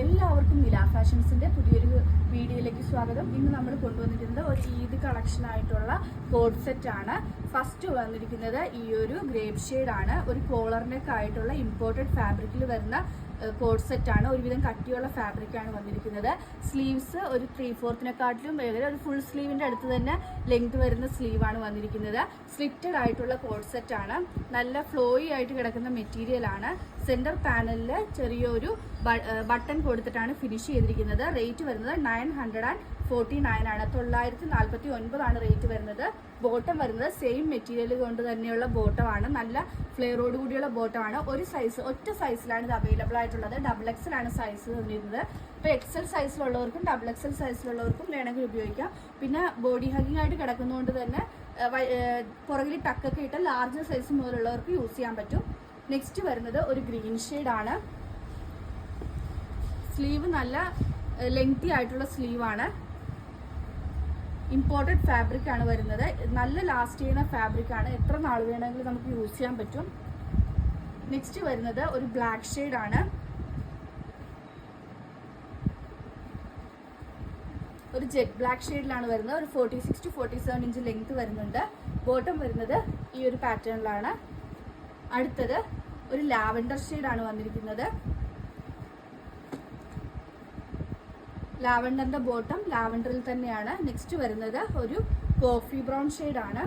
എല്ലാവർക്കും നില ഫാഷൻസിന്റെ പുതിയൊരു വീഡിയോയിലേക്ക് സ്വാഗതം. ഇന്ന് നമ്മൾ കൊണ്ടുവന്നിരിക്കുന്നത് ഒരു ഈദ് കളക്ഷൻ ആയിട്ടുള്ള കോഡ് സെറ്റ് ആണ്. ഫസ്റ്റ് വന്നിരിക്കുന്നത് ഈ ഒരു ഗ്രേപ്പ് ഷെയ്ഡ് ആണ്. ഒരു കോളർ നെക്ക് ആയിട്ടുള്ള ഇമ്പോർട്ടഡ് ഫാബ്രിക്കിൽ വരുന്ന കോഡ് സെറ്റ് ആണ്. ഒരുവിധം കട്ടിയുള്ള ഫാബ്രിക് ആണ് വന്നിരിക്കുന്നത്. സ്ലീവ്സ് ഒരു 3/4 ഒരു ഫുൾ സ്ലീവിന്റെ അടുത്ത് തന്നെ ലെങ്ത് വരുന്ന സ്ലീവാണ് വന്നിരിക്കുന്നത്. സ്ലിറ്റഡ് ആയിട്ടുള്ള കോഡ് സെറ്റ് ആണ്. നല്ല ഫ്ലോയി ആയിട്ട് കിടക്കുന്ന മെറ്റീരിയൽ ആണ്. സെന്റർ പാനലിൽ ചെറിയൊരു ബട്ടൺ കൊടുത്തിട്ടാണ് ഫിനിഷ് ചെയ്തിരിക്കുന്നത്. റേറ്റ് വരുന്നത് 949 ആണ്. 949 ആണ് റേറ്റ് വരുന്നത്. ബോട്ടം വരുന്നത് സെയിം മെറ്റീരിയൽ കൊണ്ട് തന്നെയുള്ള ബോട്ടം ആണ്. നല്ല ഫ്ലെയറോട് കൂടിയുള്ള ബോട്ടം ആണ്. ഒറ്റ സൈസിലാണ് ഇത് അവൈലബിൾ ആയിട്ടുള്ളത്. XXL ആണ് സൈസ് വന്നിരുന്നത്. ഇപ്പോൾ XL സൈസിലുള്ളവർക്കും XXL സൈസിലുള്ളവർക്കും വേണമെങ്കിൽ ഉപയോഗിക്കാം. പിന്നെ ബോഡി ഹഗിങ് ആയിട്ട് കിടക്കുന്നതുകൊണ്ട് തന്നെ പുറകിൽ ടക്കൊക്കെ ഇട്ട് ലാർജ് സൈസ് മുതലുള്ളവർക്ക് യൂസ് ചെയ്യാൻ പറ്റും. നെക്സ്റ്റ് വരുന്നത് ഒരു ഗ്രീൻ ഷെയ്ഡ് ആണ്. സ്ലീവ് നല്ല ലെങ്തി ആയിട്ടുള്ള സ്ലീവാണ്. ഇമ്പോർട്ടഡ് ഫാബ്രിക് ആണ് വരുന്നത്. നല്ല ലാസ്റ്റ് ചെയ്യുന്ന ഫാബ്രിക് ആണ്. എത്ര നാൾ വേണമെങ്കിലും നമുക്ക് യൂസ് ചെയ്യാൻ പറ്റും. നെക്സ്റ്റ് വരുന്നത് ഒരു ബ്ലാക്ക് ഷെയ്ഡ് ആണ്. ഒരു ജെറ്റ് ബ്ലാക്ക് ഷെയ്ഡിലാണ് വരുന്നത്. ഒരു 46 to 47 ഇഞ്ച് ലെങ്ത് വരുന്നുണ്ട്. ബോട്ടം വരുന്നത് ഈ ഒരു പാറ്റേണിലാണ്. അടുത്തത് ഒരു ലാവൻഡർ ഷെയ്ഡാണ് വന്നിരിക്കുന്നത്. ലാവൻഡറിന്റെ ബോട്ടം ലാവൻഡറിൽ തന്നെയാണ്. നെക്സ്റ്റ് വരുന്നത് ഒരു കോഫി ബ്രൗൺ ഷെയ്ഡാണ്.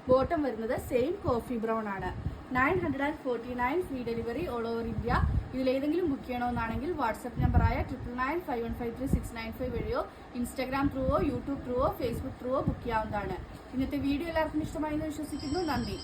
ബോട്ടം വരുന്നത് സെയിം കോഫി ബ്രൗൺ ആണ്. 949 free delivery all over India. ഇതിലേതെങ്കിലും ബുക്ക് ചെയ്യണമെന്നാണെങ്കിൽ വാട്സ്ആപ്പ് നമ്പറായ 9991536695 വഴിയോ ഇൻസ്റ്റാഗ്രാം ത്രൂവോ യൂട്യൂബ് ത്രൂവോ ഫേസ്ബുക്ക് ത്രൂവോ ബുക്ക് ചെയ്യാവുന്നതാണ്. ഇന്നത്തെ വീഡിയോ എല്ലാവർക്കും ഇഷ്ടമായി എന്ന് വിശ്വസിക്കുന്നു. നന്ദി.